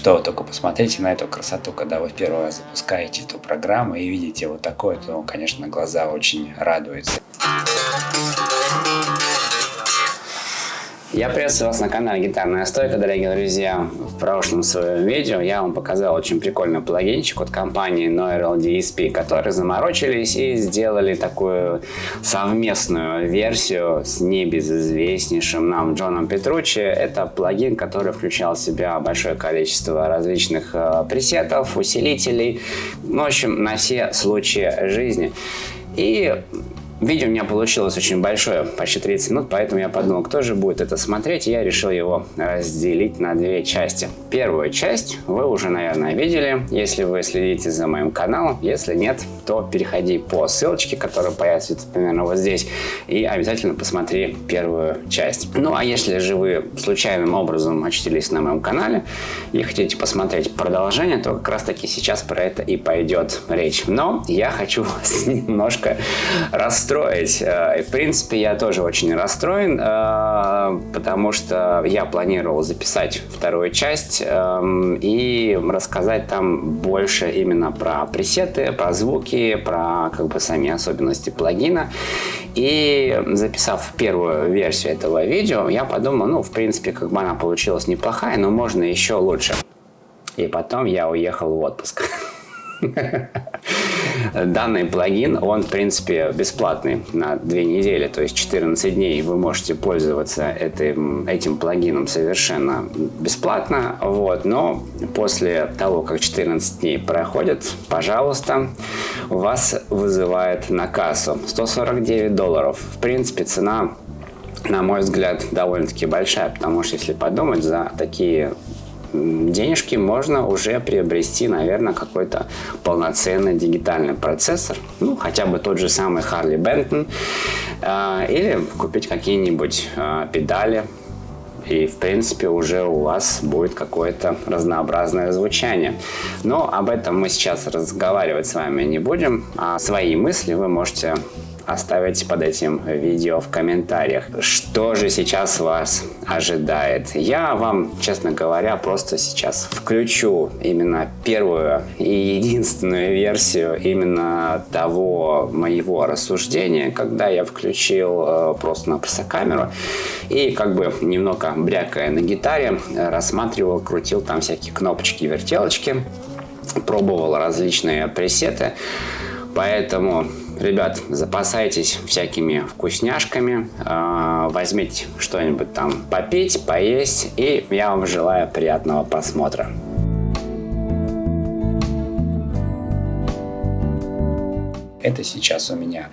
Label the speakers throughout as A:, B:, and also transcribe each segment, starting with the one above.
A: что только посмотрите на эту красоту, когда вы в первый раз запускаете эту программу и видите вот такое, то, конечно, глаза очень радуются. Я приветствую вас на канале Гитарная Стойка, дорогие друзья. В прошлом своем видео я вам показал очень прикольный плагинчик от компании Neural DSP, которые заморочились и сделали такую совместную версию с небезызвестнейшим нам Джоном Петруччи. Это плагин, который включал в себя большое количество различных пресетов, усилителей, в общем, на все случаи жизни. И видео у меня получилось очень большое, почти 30 минут, поэтому я подумал, кто же будет это смотреть, и я решил его разделить на две части. Первую часть вы уже, наверное, видели, если вы следите за моим каналом. Если нет, то переходи по ссылочке, которая появится примерно вот здесь, и обязательно посмотри первую часть. Ну, а если же вы случайным образом очутились на моем канале и хотите посмотреть продолжение, то как раз таки сейчас про это и пойдет речь. Но я хочу вас немножко расстроить. И, в принципе, я тоже очень расстроен, потому что я планировал записать вторую часть и рассказать там больше именно про пресеты, про звуки, про сами особенности плагина. И записав первую версию этого видео, я подумал, в принципе, она получилась неплохая, но можно еще лучше. И потом я уехал в отпуск. Данный плагин, он в принципе бесплатный на 2 недели, то есть 14 дней вы можете пользоваться этим плагином совершенно бесплатно, но после того, как 14 дней проходит, пожалуйста, вас вызывает на кассу $149. В принципе, цена, на мой взгляд, довольно-таки большая, потому что если подумать, за такие денежки можно уже приобрести, наверное, какой-то полноценный дигитальный процессор, хотя бы тот же самый Harley Benton, или купить какие-нибудь педали, и, в принципе, уже у вас будет какое-то разнообразное звучание. Но об этом мы сейчас разговаривать с вами не будем, а свои мысли вы можете оставить под этим видео в комментариях. Что же сейчас вас ожидает? Я вам, честно говоря, просто сейчас включу именно первую и единственную версию именно того моего рассуждения, когда я включил просто-напросто камеру и немного брякая на гитаре, рассматривал, крутил там всякие кнопочки, вертелочки, пробовал различные пресеты. Поэтому, ребят, запасайтесь всякими вкусняшками, возьмите что-нибудь там попить, поесть, и я вам желаю приятного просмотра. Это сейчас у меня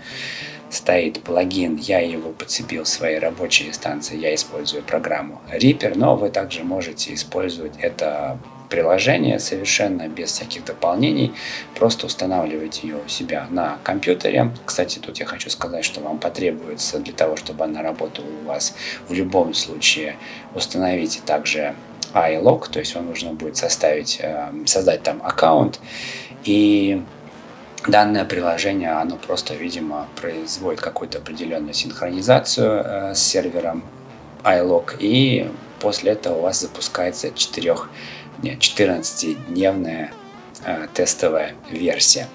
A: стоит плагин, я его подцепил в своей рабочей станции, я использую программу Reaper, но вы также можете использовать это приложение совершенно без всяких дополнений, просто устанавливайте ее у себя на компьютере. Кстати, тут я хочу сказать, что вам потребуется для того, чтобы она работала у вас в любом случае, установите также iLog, то есть вам нужно будет создать там аккаунт, и данное приложение, оно просто, видимо, производит какую-то определенную синхронизацию с сервером iLog, и после этого у вас запускается 14-дневная тестовая версия.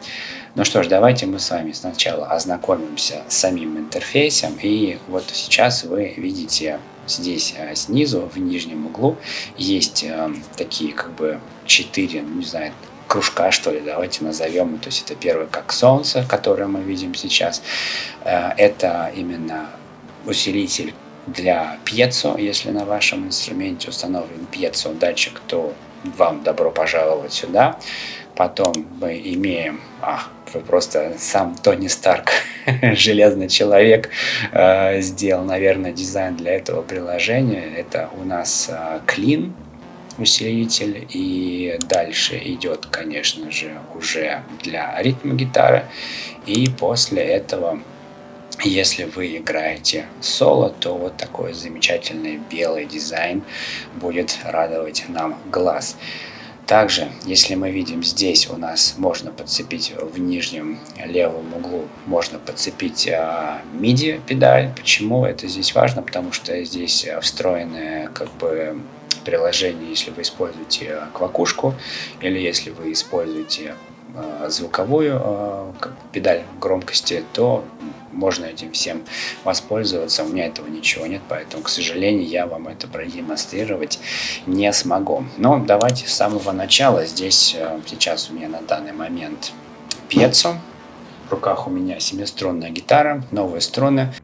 A: Ну что ж, давайте мы с вами сначала ознакомимся с самим интерфейсом. И вот сейчас вы видите здесь снизу в нижнем углу есть такие 4, кружка, что ли, давайте назовем. То есть это первый как солнце, которое мы видим сейчас. Это именно усилитель для пьецо. Если на вашем инструменте установлен пьецо датчик, то вам добро пожаловать сюда. Потом мы имеем, вы просто сам Тони Старк, железный человек, сделал, наверное, дизайн для этого приложения. Это у нас Clean усилитель, и дальше идет, конечно же, уже для ритм-гитары. И после этого, если вы играете соло, то вот такой замечательный белый дизайн будет радовать нам глаз. Также, если мы видим здесь, у нас можно подцепить в нижнем левом углу, можно подцепить MIDI педаль. Почему это здесь важно? Потому что здесь встроенная
B: приложение, если вы используете квакушку или если вы используете звуковую педаль громкости, то можно этим всем воспользоваться. У меня этого ничего нет, поэтому, к сожалению, я вам это продемонстрировать не смогу. Но давайте с самого начала. Здесь сейчас у меня на данный момент пьецо. В руках у меня 7-струнная гитара, новые струны.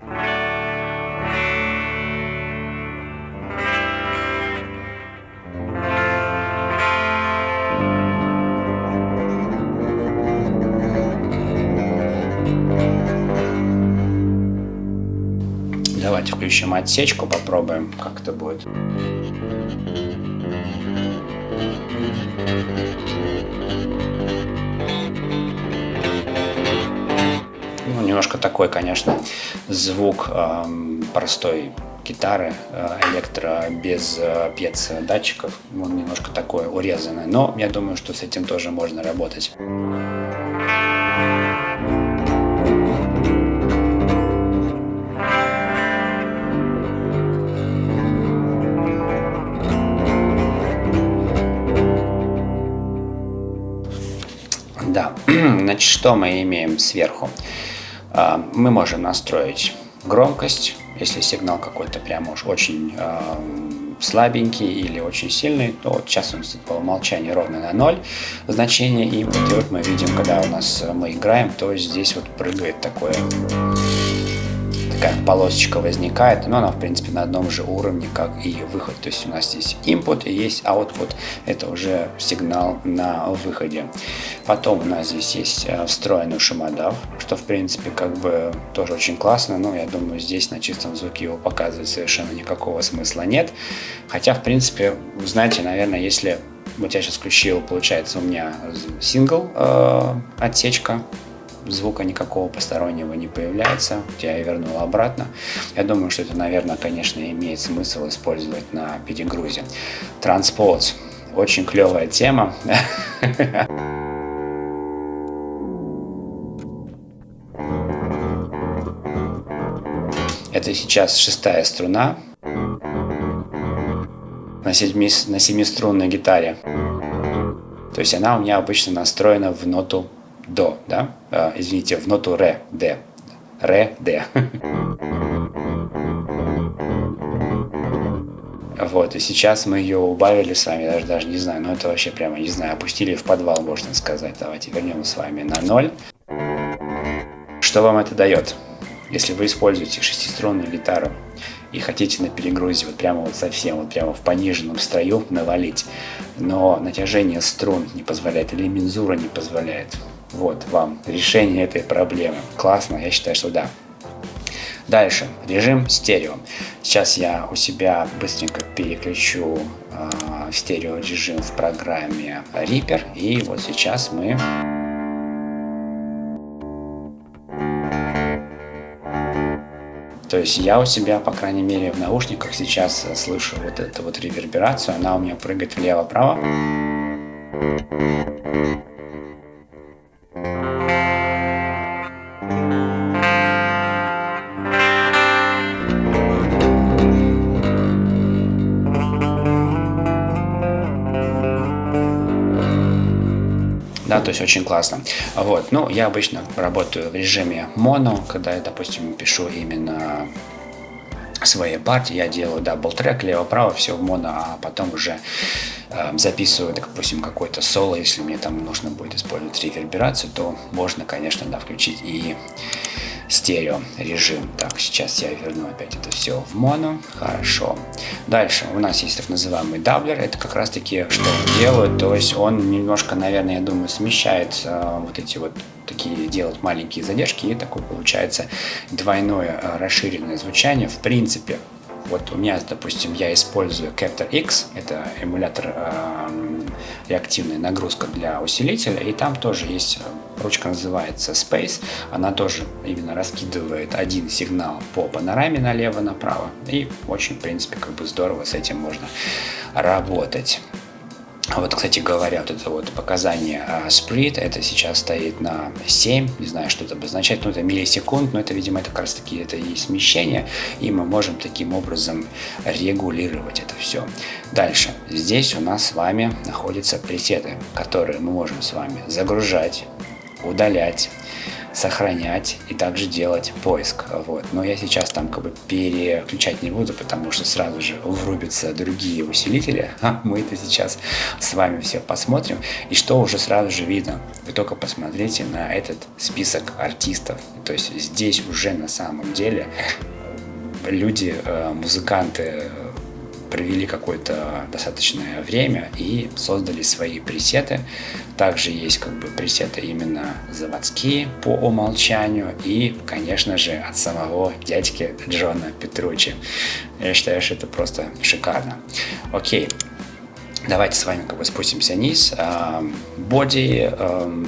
B: Давайте включим отсечку, попробуем, как это будет. Ну, немножко такой, конечно, звук простой гитары, электро, без пьецо-датчиков. Он немножко такой урезанный, но я думаю, что с этим тоже можно работать. Да, значит, что мы имеем сверху? Мы можем настроить громкость, если сигнал какой-то прямо уж очень слабенький или очень сильный, то вот сейчас он по умолчанию ровно на 0 значение. И вот мы видим, когда мы играем, то здесь вот прыгает такая полосочка возникает, но она в принципе на одном же уровне, как и выход. То есть у нас здесь input и есть output, это уже сигнал на выходе. Потом у нас здесь есть встроенный шумодав, что в принципе как бы тоже очень классно, но я думаю, здесь на чистом звуке его показывать совершенно никакого смысла нет. Хотя в принципе, вы знаете, наверное, если вот я сейчас включил, получается у меня сингл отсечка, звука никакого постороннего не появляется. Я ее вернул обратно. Я думаю, что это, наверное, конечно, имеет смысл использовать на перегрузе. Transpose. Очень клевая тема. Это сейчас 6-я струна на 7-струнной гитаре. То есть она у меня обычно настроена в ноту до, да? Извините, в ноту ре, д. Ре, д. Вот, и сейчас мы ее убавили с вами, даже не знаю, но это вообще прямо, не знаю, опустили в подвал, можно сказать. Давайте вернем с вами на 0. Что вам это дает? Если вы используете 6-струнную гитару и хотите на перегрузе вот прямо вот совсем, вот прямо в пониженном строю навалить, но натяжение струн не позволяет или мензура не позволяет, вот вам решение этой проблемы. Классно, я считаю, что да. Дальше, режим стерео. Сейчас я у себя быстренько переключу в стерео режим в программе Reaper. И вот сейчас мы... То есть я у себя, по крайней мере, в наушниках сейчас слышу вот эту вот реверберацию. Она у меня прыгает влево-право. Да, то есть очень классно. Вот, ну, я обычно работаю в режиме моно, когда я, допустим, пишу именно свои партии, я делаю дабл-трек, лево-право, все в моно, а потом уже записываю, допустим, какой-то соло, если мне там нужно будет использовать реверберацию, то можно, конечно, да, включить и стерео режим. Так, сейчас я верну опять это все в моно. Хорошо. Дальше у нас есть так называемый даблер. Это как раз таки, что он делает. То есть он немножко, наверное, я думаю, смещает вот эти вот такие, делает маленькие задержки. И такое получается двойное расширенное звучание. В принципе, вот у меня, допустим, я использую Captor X, это эмулятор реактивная нагрузка для усилителя, и там тоже есть ручка, называется Space, она тоже именно раскидывает один сигнал по панораме налево-направо, и очень, в принципе, как бы здорово с этим можно работать. Вот, кстати говоря, вот это вот показание сприт, это сейчас стоит на 7, не знаю, что это обозначает, это миллисекунд, но это, видимо, это как раз таки это и смещение, и мы можем таким образом регулировать это все. Дальше, здесь у нас с вами находятся пресеты, которые мы можем с вами загружать, удалять, сохранять и также делать поиск. Вот. Но я сейчас там как бы переключать не буду, потому что сразу же врубятся другие усилители. Мы это сейчас с вами все посмотрим. И что уже сразу же видно? Вы только посмотрите на этот список артистов. То есть здесь уже на самом деле люди, музыканты провели какое-то достаточное время и создали свои пресеты. Также есть как бы пресеты именно заводские по умолчанию и, конечно же, от самого дядьки Джона Петруччи. Я считаю, что это просто шикарно. Окей. Давайте с вами как бы спустимся вниз. Боди,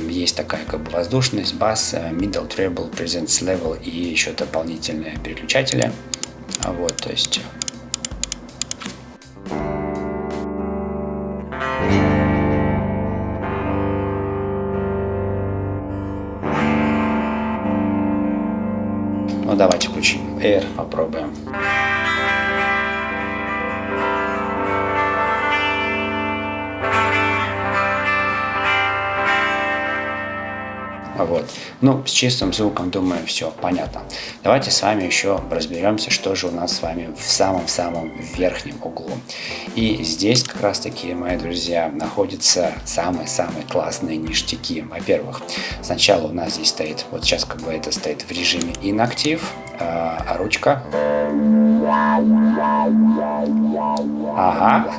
B: есть такая как бы воздушность, бас, middle, treble, presence level и еще дополнительные переключатели. Вот, то есть ну давайте включим Air, попробуем. Вот. Ну, с чистым звуком, думаю, все понятно. Давайте с вами еще разберемся, что же у нас с вами в самом-самом верхнем углу. И здесь как раз-таки, мои друзья, находятся самые-самые классные ништяки. Во-первых, сначала у нас здесь стоит, вот сейчас как бы это стоит в режиме inactive, а ручка. Ага.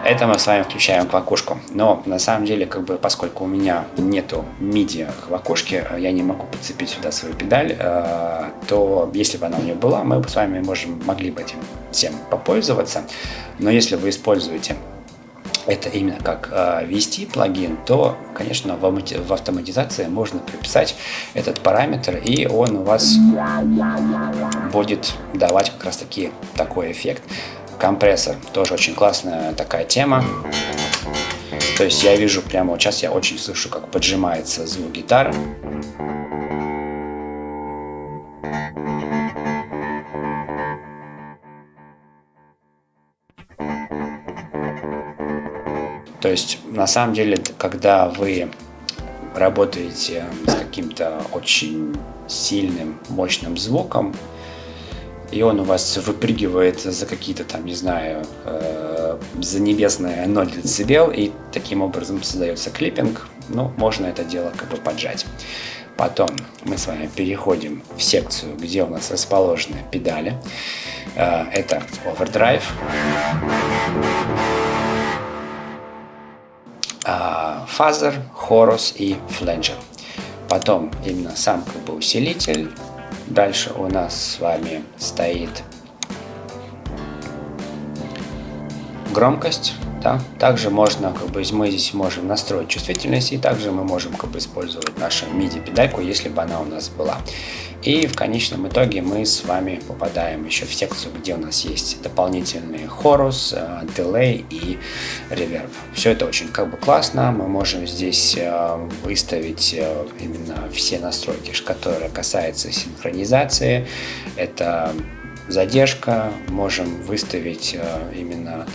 B: Это мы с вами включаем квакушку. Но на самом деле, как бы, поскольку у меня нету MIDI квакушки, я не могу подцепить сюда свою педаль, то если бы она у меня была, мы бы с вами могли бы этим всем попользоваться. Но если вы используете это именно как ввести плагин, то, конечно, в автоматизации можно приписать этот параметр, и он у вас будет давать как раз таки такой эффект. Компрессор тоже очень классная такая тема. То есть я вижу прямо вот сейчас, я очень слышу, как поджимается звук гитары. То есть на самом деле, когда вы работаете с каким-то очень сильным, мощным звуком, и он у вас выпрыгивает за какие-то там, не знаю, за небесные 0 дБ, и таким образом создается клиппинг, ну, можно это дело как бы поджать. Потом мы с вами переходим в секцию, где у нас расположены педали. Это Overdrive, Фазер, Хорус и Фленджер. Потом именно сам как бы усилитель. Дальше у нас с вами стоит громкость. Да? Также можно, как бы, мы здесь можем настроить чувствительность, и также мы можем как бы использовать нашу MIDI педальку, если бы она у нас была. И в конечном итоге мы с вами попадаем еще в секцию, где у нас есть дополнительные хорус, дилей и реверб. Все это очень как бы классно. Мы можем здесь выставить именно все настройки, которые касаются синхронизации. Это задержка. Можем выставить именно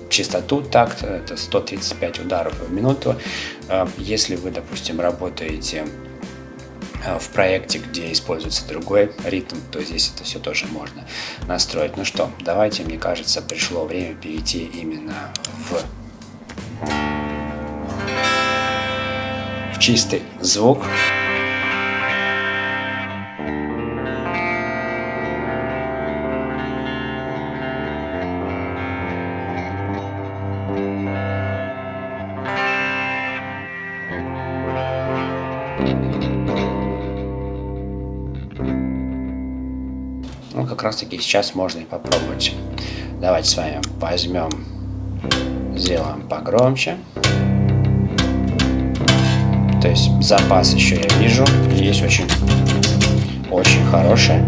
B: частоту такт, это 135 ударов в минуту. Если вы, допустим, работаете в проекте, где используется другой ритм, то здесь это все тоже можно настроить. Ну что, давайте, мне кажется, пришло время перейти именно в чистый звук. Ну, как раз таки сейчас можно и попробовать. Давайте с вами возьмем, сделаем погромче. То есть запас еще я вижу, есть очень хороший.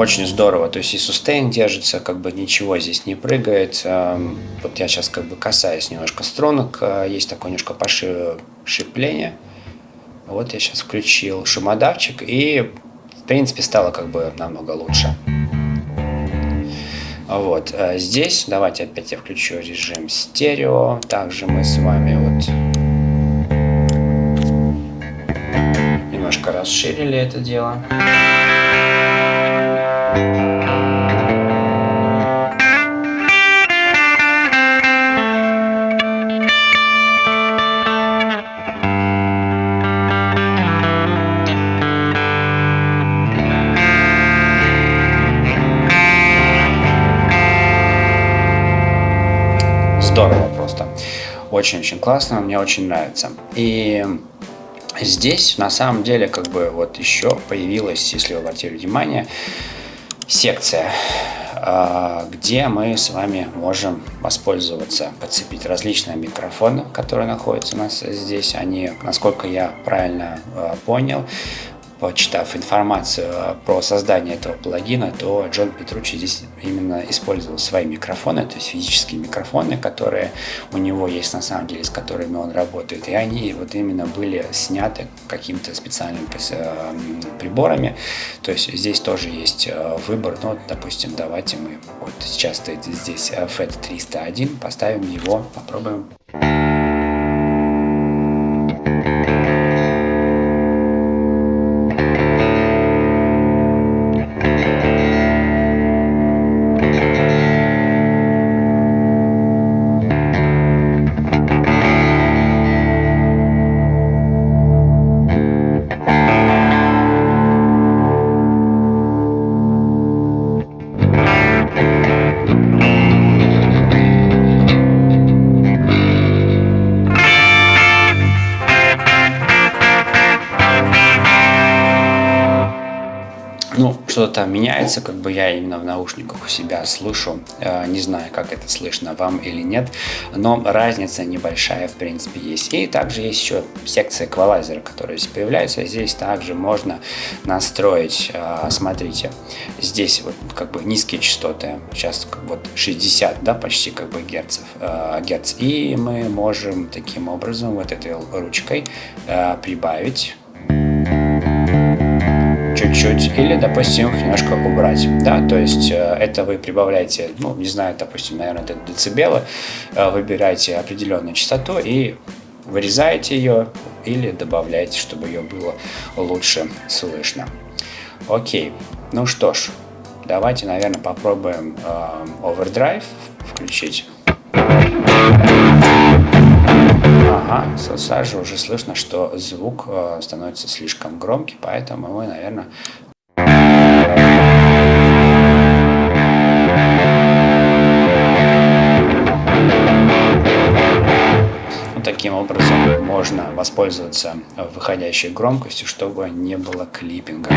B: Очень здорово, то есть и сустейн держится, как бы ничего здесь не прыгает. Вот я сейчас как бы касаюсь немножко струнок, есть такое немножко пошипление. Вот я сейчас включил шумодавчик, и в принципе стало как бы намного лучше. Вот здесь давайте опять я включу режим стерео. Также мы с вами вот немножко расширили это дело. Здорово просто. Очень-очень классно, мне очень нравится. И здесь на самом деле как бы вот еще появилась, если вы обратили внимание, секция, где мы с вами можем воспользоваться, подцепить различные микрофоны, которые находятся у нас здесь. Они, насколько я правильно понял, почитав информацию про создание этого плагина, то Джон Петруччи здесь именно использовал свои микрофоны, то есть физические микрофоны, которые у него есть на самом деле, с которыми он работает, и они вот именно были сняты какими-то специальными приборами. То есть здесь тоже есть выбор. Ну, вот, допустим, давайте мы вот сейчас стоит здесь FET 301, поставим его, попробуем. Ну, что-то там меняется, как бы я именно в наушниках у себя слышу, не знаю, как это слышно вам или нет, но разница небольшая, в принципе, есть. И также есть еще секция эквалайзера, которая здесь появляется. Здесь также можно настроить, смотрите, здесь вот как бы низкие частоты, сейчас вот 60, да, почти как бы герц, и мы можем таким образом вот этой ручкой прибавить чуть-чуть, или, допустим, немножко убрать, да, то есть это вы прибавляете, ну, не знаю, допустим, наверное, это децибелы, выбираете определенную частоту и вырезаете ее или добавляете, чтобы ее было лучше слышно. Окей, ну что ж, давайте, наверное, попробуем overdrive включить. Ага, сразу же уже слышно, что звук становится слишком громкий, поэтому мы, наверное, вот таким образом можно воспользоваться выходящей громкостью, чтобы не было клиппинга.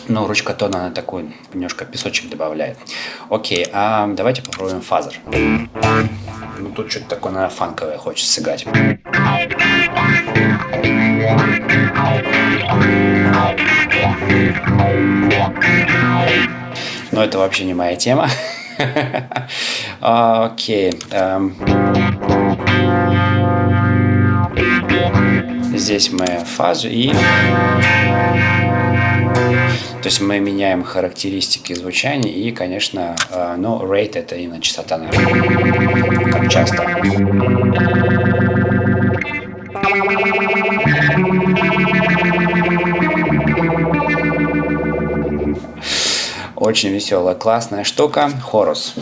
B: Ну, ручка тона, она такой немножко песочек добавляет. Окей, давайте попробуем фазер. Ну, тут что-то такое, наверное, фанковое хочется сыграть. Но это вообще не моя тема. Окей. Здесь мы фазу и... То есть мы меняем характеристики звучания и, конечно, ну, rate это именно частота, как часто. Очень веселая, классная штука. Хорус.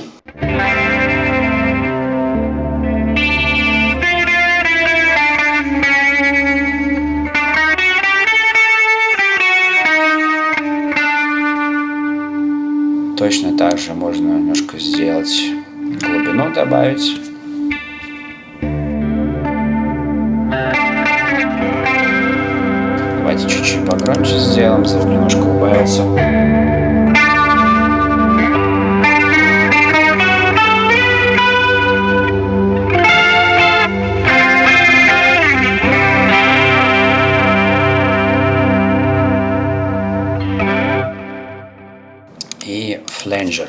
B: точно так же можно немножко сделать глубину, добавить. Давайте чуть-чуть погромче сделаем, звук немножко убавился. И фленджер.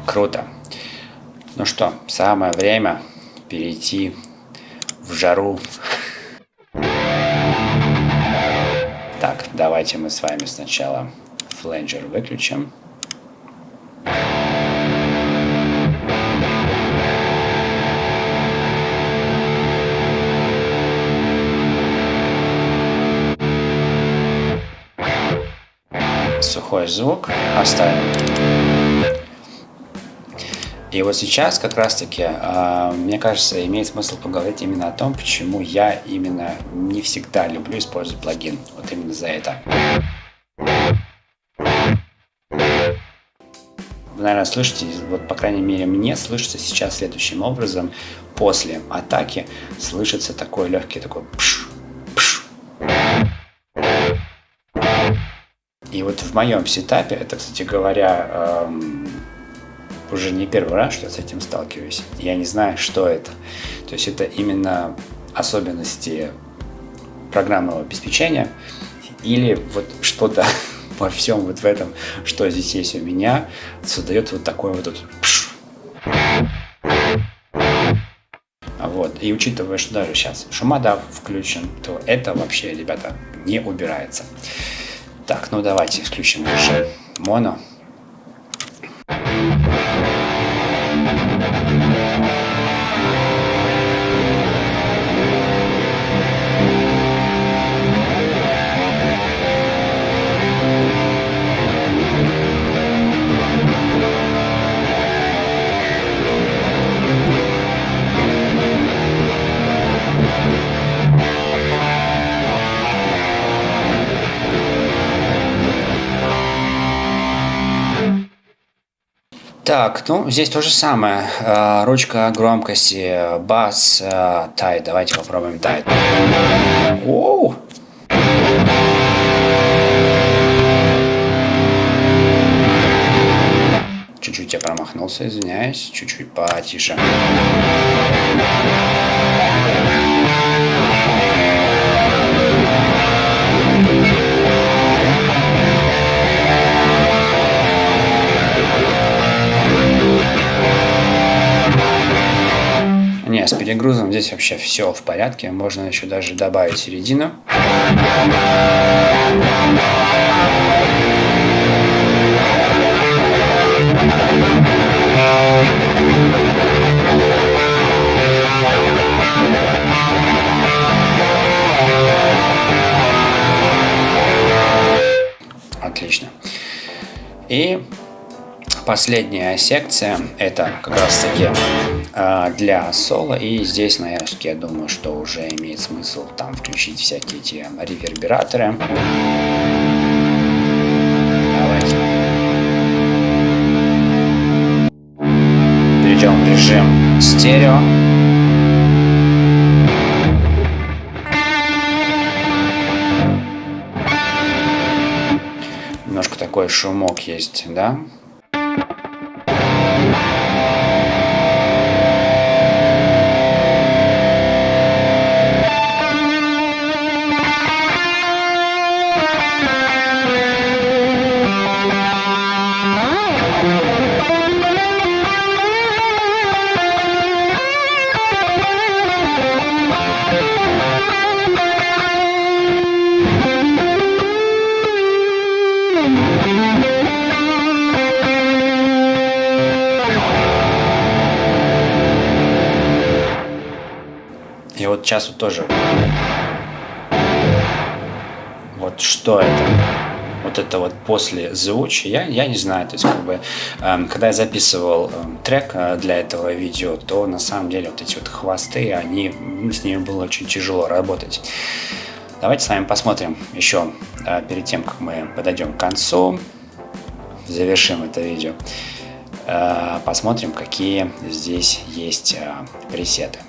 B: Круто. Ну что, самое время перейти в жару. Так, давайте мы с вами сначала фленджер выключим. Сухой звук оставим. И вот сейчас как раз таки, мне кажется, имеет смысл поговорить именно о том, почему я именно не всегда люблю использовать плагин. Вот именно за это. Вы, наверное, слышите, вот по крайней мере мне слышится сейчас следующим образом. После атаки слышится такой легкий такой пш, пш. И вот в моем сетапе, это, кстати говоря, уже не первый раз, что я с этим сталкиваюсь. Я не знаю, что это. То есть это именно особенности программного обеспечения или вот что-то во всем вот в этом, что здесь есть у меня, создает вот такой вот пш. Вот. И учитывая, что даже сейчас шумодав включен, то это вообще, ребята, не убирается. Так, ну давайте включим режим моно. Так, ну здесь то же самое. Ручка громкости, бас, тайт. Давайте попробуем тайт. Оу! Чуть-чуть я промахнулся, извиняюсь. Чуть-чуть потише. Не, с перегрузом здесь вообще все в порядке. Можно еще даже добавить середину. Отлично. И последняя секция, это как раз таки для соло, и здесь, наверное, я думаю, что уже имеет смысл там включить всякие эти ревербераторы. Давайте. Перейдем в режим стерео. Немножко такой шумок есть, да? И вот сейчас вот тоже. Вот что это? вот это вот после звучия, я не знаю, то есть как бы, когда я записывал трек для этого видео, то на самом деле вот эти вот хвосты, с ними было очень тяжело работать. Давайте с вами посмотрим еще перед тем, как мы подойдем к концу, завершим это видео, посмотрим, какие здесь есть пресеты.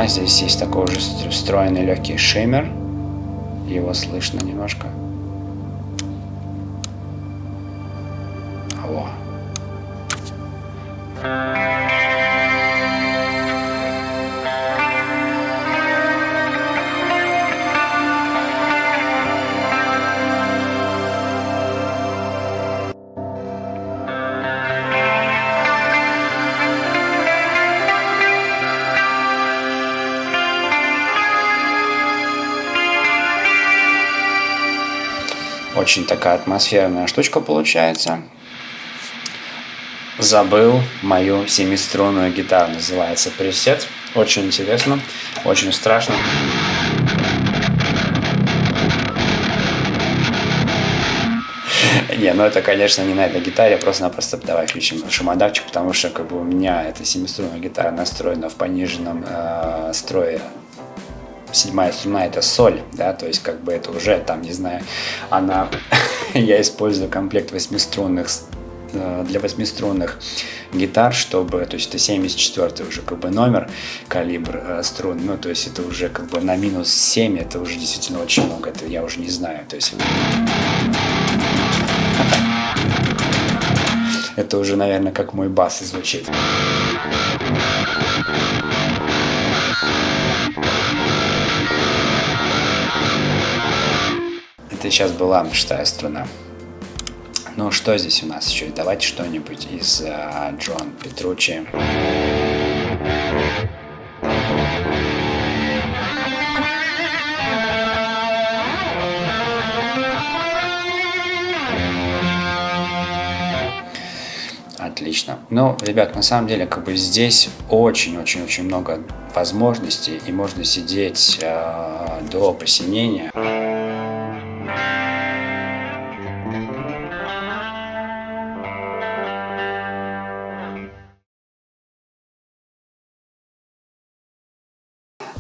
B: Здесь есть такой уже встроенный легкий шиммер. Его слышно немножко. Во. Очень такая атмосферная штучка получается. Забыл мою семиструнную гитару, называется пресет. Очень интересно, очень страшно. Не, ну это, конечно, не на этой гитаре, просто-напросто давай включим шумодавчик, потому что как бы у меня эта семиструнная гитара настроена в пониженном строе. 7-я струна это соль, да, то есть как бы это уже там, не знаю, я использую комплект 8-струнных для 8-струнных гитар, чтобы, то есть это 74-й уже как бы номер, калибр струн, ну то есть это уже как бы на минус 7, это уже действительно очень много, это я уже не знаю, то есть это уже, наверное, как мой бас звучит. Это сейчас была 6-я струна. Ну, что здесь у нас еще? Давайте что-нибудь из Джон Петруччи. Отлично. Ну, ребят, на самом деле, как бы здесь очень-очень-очень много возможностей, и можно сидеть до посинения.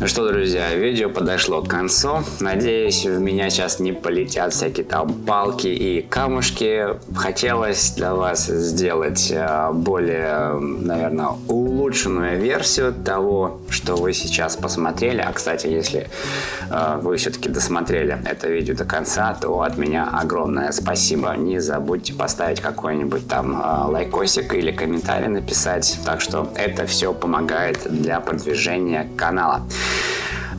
A: Ну что, друзья, видео подошло к концу. Надеюсь, в меня сейчас не полетят всякие там палки и камушки. Хотелось для вас сделать более, наверное, улучшенную версию того, что вы сейчас посмотрели. А, кстати, если вы все-таки досмотрели это видео до конца, то от меня огромное спасибо. Не забудьте поставить какой-нибудь там лайкосик или комментарий написать. Так что это все помогает для продвижения канала.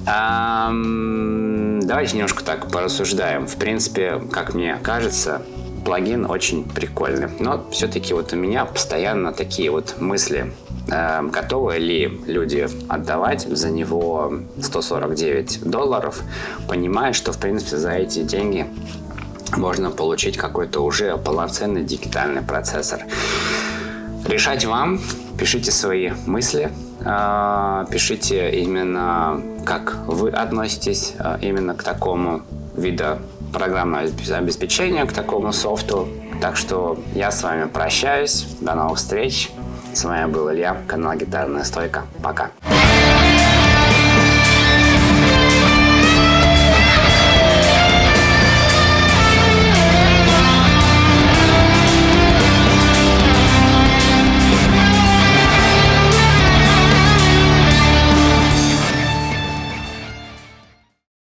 A: Давайте немножко так порассуждаем. В принципе, как мне кажется, плагин очень прикольный. Но все-таки вот у меня постоянно такие вот мысли. Готовы ли люди отдавать за него $149, понимая, что, в принципе, за эти деньги можно получить какой-то уже полноценный дигитальный процессор. Решать вам. Пишите свои мысли. Пишите именно, как вы относитесь именно к такому виду программного обеспечения, к такому софту. Так что я с вами прощаюсь. До новых встреч. С вами был Илья, канал Гитарная Стойка. Пока.